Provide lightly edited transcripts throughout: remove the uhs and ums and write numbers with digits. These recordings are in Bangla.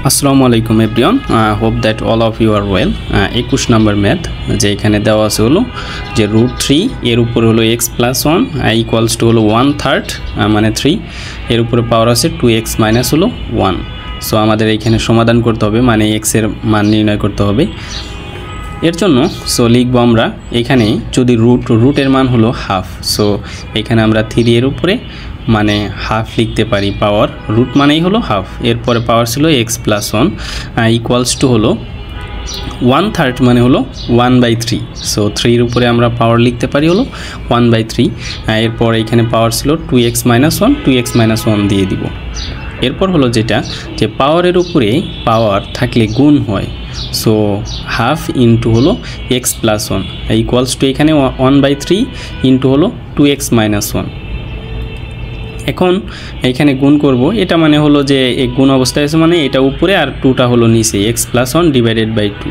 আসসালামু আলাইকুম everyone, hope that all of you are well. 21 number math যে এখানে দেওয়া আছে হলো যে √3 এর উপরে হলো x+1 ইকুয়ালস টু হলো 1/3 মানে 3 এর উপরে পাওয়ার আছে 2x মাইনাস হলো 1। সো আমাদের এখানে সমাধান করতে হবে, মানে x এর মান নির্ণয় করতে হবে। এর জন্য সো লিখবো আমরা এখানে যদি রুটের মান হলো হাফ, সো এখানে আমরা 3 এর উপরে মানে হাফ লিখতে পারি, পাওয়ার রুট মানেই হলো হাফ, এরপরে পাওয়ার ছিল x+1 ইকুয়ালস টু হলো 1/3 মানে হলো 1/3। সো 3 এর উপরে আমরা পাওয়ার লিখতে পারি হলো 1/3। এরপর এখানে পাওয়ার ছিল 2x-1 দিয়ে দিব। এরপর হলো যেটা যে পাওয়ারের উপরে পাওয়ার থাকলে গুণ হয়, সো হাফ ইন্টু হলো x+1 ইকুয়ালস টু এখানে 1/3 ইন্টু হলো 2x-1। এখন এখানে গুণ করব, এটা মানে হলো যে এক গুণ অবস্থায় আছে, মানে এটা উপরে আর 2টা হলো নিচে, x+1 ডিভাইডেড বাই 2।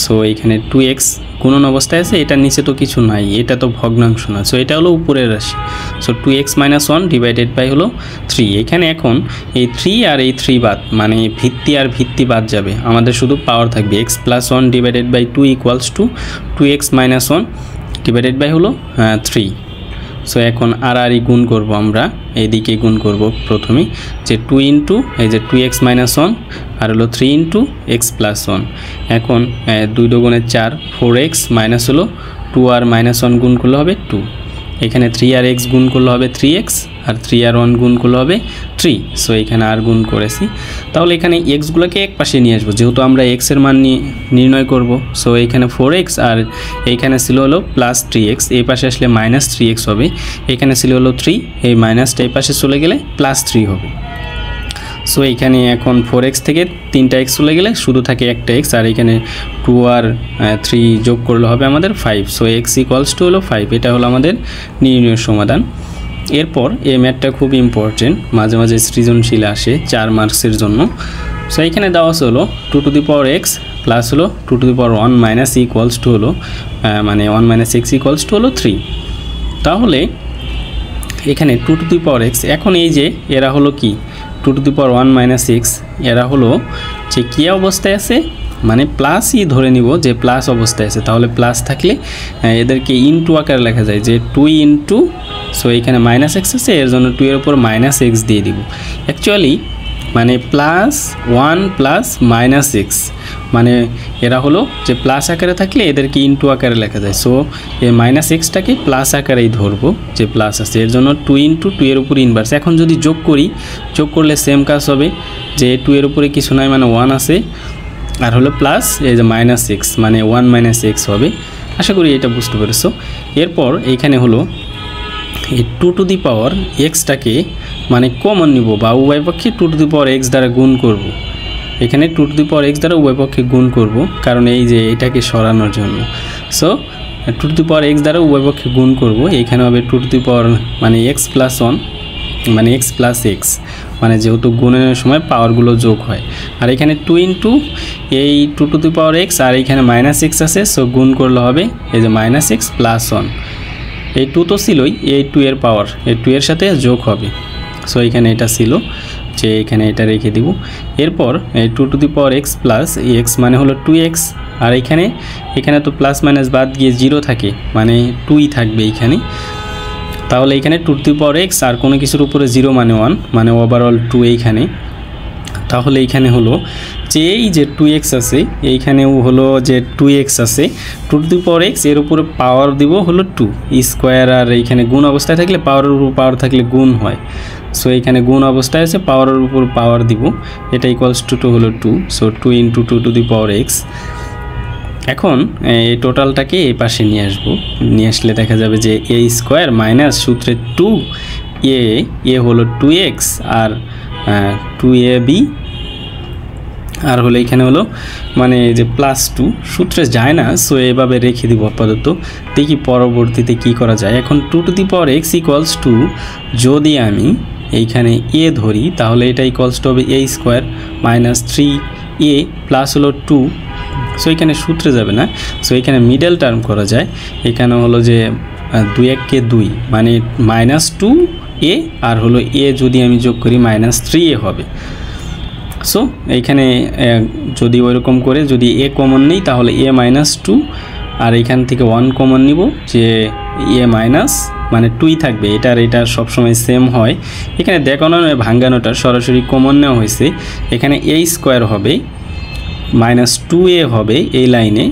সো এখানে 2x গুণন অবস্থায় আছে, এটা নিচে তো কিছু নাই, এটা তো ভগ্নাংশ না, সো এটা হলো উপরের রাশি। সো 2x-1 ডিভাইডেড বাই হলো 3। এখানে এখন এই 3 আর এই 3 বাদ, মানে ভিত্তি আর ভিত্তি বাদ যাবে, আমাদের শুধু পাওয়ার থাকবে x+1 divided by 2 equals to 2x-1 divided by হলো 3। সো এখন আর গুণ করব, আমরা এইদিকে গুণ করব প্রথমে যে 2 ইন্টু এই যে 2x-1 আর হলো 3 ইন্টু x+1। এখন 2 দুগুণে 4, 4x মাইনাস হলো 2 আর -1 গুণ করলে হবে 2। এখানে 3 আর x গুণ করলে হবে 3x, আর 3 আর 1 গুণ করলে হবে 3। সো এখানে আর গুণ করেছি, তাহলে এখানে এক্সগুলোকে এক পাশে নিয়ে আসবো, যেহেতু আমরা x এর মান নির্ণয় করব। সো এখানে 4x আর এইখানে ছিল হলো +3x, এই পাশে আসলে -3x হবে। এখানে ছিল হলো 3, এই মাইনাসটা এই পাশে চলে গেলে +3 হবে। সো এইখানে এখন 4x থেকে 3টা x চলে গেলে শুধু থাকে একটা x, আর এখানে 2 আর 3 যোগ করলে হবে আমাদের 5। সো x ইকুয়ালস টু হলো 5, এটা হলো আমাদের নির্ণয় সমাধান। এরপর এই ম্যাথটা খুব ইম্পর্টেন্ট, মাঝে মাঝে সৃজনশীল আসে 4 মার্কসের জন্য। সো এখানে দেওয়া আছে হলো 2x প্লাস হলো 2 মাইনাস ইকুয়ালস টু হলো মানে 1 - x ইকুয়ালস টু হলো 3। তাহলে এখানে 2x, এখন এই যে এরা হলো কি 2 - x, এরা হলো যে কী অবস্থায় আছে, মানে প্লাসই ধরে নিব যে প্লাস অবস্থায় আছে, তাহলে প্লাস থাকলে এদেরকে ইনটু আকারে লেখা যায় যে 2 ইন্টু, সো এখানে -x আছে, এর জন্য 2 এর উপর -x দিয়ে দিব। অ্যাকচুয়ালি মানে +1 + -x, মানে এরা হলো যে প্লাস আকারে থাকলে এদেরকে ইনটু আকারে লেখা যায়। সো এই -xটাকে প্লাস আকারেই ধরবো যে প্লাস আছে, এর জন্য 2 ইন্টু 2 এর উপর ইনভার্স। এখন যদি যোগ করি, যোগ করলে সেম কাজ হবে, যে 2 এর উপরে কিছু নয় মানে 1 আছে, আর হলো প্লাস এই যে -x মানে 1 - x হবে। আশা করি এটা বুঝতে পেরেছো। এরপর এইখানে হলো এই 2x মানে কমন নিব, বা উভয় পক্ষে 2x দ্বারা গুণ করব। এখানে 2x দ্বারা উভয় পক্ষে গুণ করব, কারণ এই যে এটাকে সরানোর জন্য। সো 2x দ্বারা উভয় পক্ষে গুণ করব, এইখানে হবে 2 মানে x+1 মানে x+x, মানে যেহেতু গুণনের সময় পাওয়ারগুলো যোগ হয়। আর এখানে 2 ইন্টু এই 2x, আর এইখানে -x আছে, সো গুণ করলে হবে এই যে -x + 1। এই 2 তো ছিলই, এই 2 এর পাওয়ার এই 2 এর সাথে যোগ হবে। সো এখানে এটা ছিল, যে এখানে এটা রেখে দিব। এরপর এই 2x প্লাস x মানে হলো 2x, আর এখানে তো প্লাস মাইনাস বাদ গিয়ে 0 থাকে, মানে 2ই থাকবে এইখানে। তাহলে এখানে 2x আর কোনো কিছুর উপরে 0 মানে 1, মানে ওভারঅল 2 এইখানে। তাহলে এইখানে হলো যে এই যে 2x আছে, এইখানেও হলো যে 2x আছে, 2x এর উপরে পাওয়ার দিব হলো 2 স্কোয়ার, আর এইখানে গুণ অবস্থায় থাকলে পাওয়ারের উপর পাওয়ার থাকলে গুণ হয়। সো এইখানে গুণ অবস্থায় আছে, পাওয়ারের উপর পাওয়ার দিব, এটা ইকুয়ালস টু হলো 2। So 2 into 2x। এখন এই টোটালটাকে এই পাশে নিয়ে আসবো, নিয়ে আসলে দেখা যাবে যে a² মাইনাস সূত্রে 2a হলো 2x আর 2ab, আর হলো এখানে হলো মানে যে +2 সূত্রে যায় না, সো এভাবে রেখে দিব আপাতত, দেখি পরবর্তীতে কি করা যায়। এখন 2x ইকুয়ালস টু, যদি আমি এইখানে a ধরি, তাহলে এটা ইকুয়ালস টু হবে a² - 3a প্লাস হলো 2। সো এখানে সূত্রে যাবে না, সো এখানে মিডল টার্ম করা যায়। এখানে হলো যে 2 * 2 মানে -2a, আর হলো a যদি আমি যোগ করি -3a হবে। সো এইখানে যদি ওইরকম করে যদি এ কমন নেই তাহলে এ -2 আর এইখান থেকে 1 কমন নিব যে এ মাইনাস মানে 2ই থাকবে, এটা সবসময় সেম হয়। এখানে দেখানো নয় ভাঙ্গানোটা সরাসরি কমন নেওয়া হয়েছে। এখানে a স্কোয়ার হবে -2a হবে এই লাইনে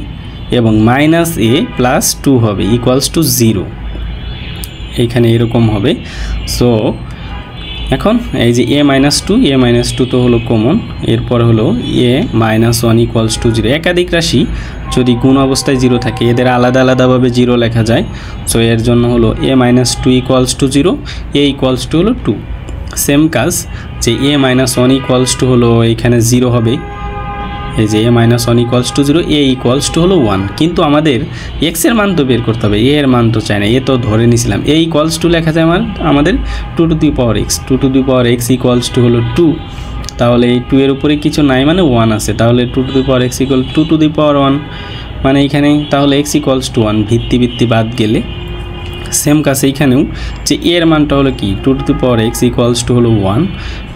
এবং -a + 2 হবে = 0, এইখানে এরকম হবে। সো এখন এই যে a -2 তো হলো কমন, এরপর হলো a -1 = 0। একাধিক রাশি যদি গুণ অবস্থায় 0 থাকে এদের আলাদা আলাদাভাবে 0 লেখা যায়। সো এর জন্য হলো a -2 = 0, a = হলো 2। সেম কাজ যে a -1 = হলো এখানে 0 হবে, এই যে a -1 = 0, a = হলো 1। কিন্তু আমাদের x এর মান তো বের করতে হবে, a এর মান তো চাই না, এ তো ধরে নিছিলাম। a = লেখা যায় আমাদের 2^x, 2^x = হলো 2। তাহলে এই 2 এর উপরে কিছু নাই মানে 1 আছে, তাহলে 2^x = 2^1 মানে এখানে তাহলে x = 1, ভিত্তি বাদ গেলে। সেম কাজ এইখানেও যে এর মানটা হলো কি 2^x = হলো 1,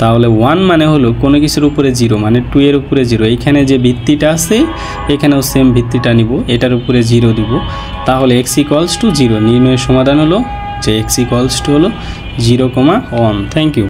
তাহলে 1 মানে হলো কোনো কিছুর উপরে 0 মানে 2 এর উপরে 0। এইখানে যে ভিত্তিটা আছে এখানেও সেম ভিত্তিটা নিব, এটার উপরে 0 দিব, তাহলে x = 0। নির্ণয়ের সমাধান হলো যে x = হলো 0,1। Thank you.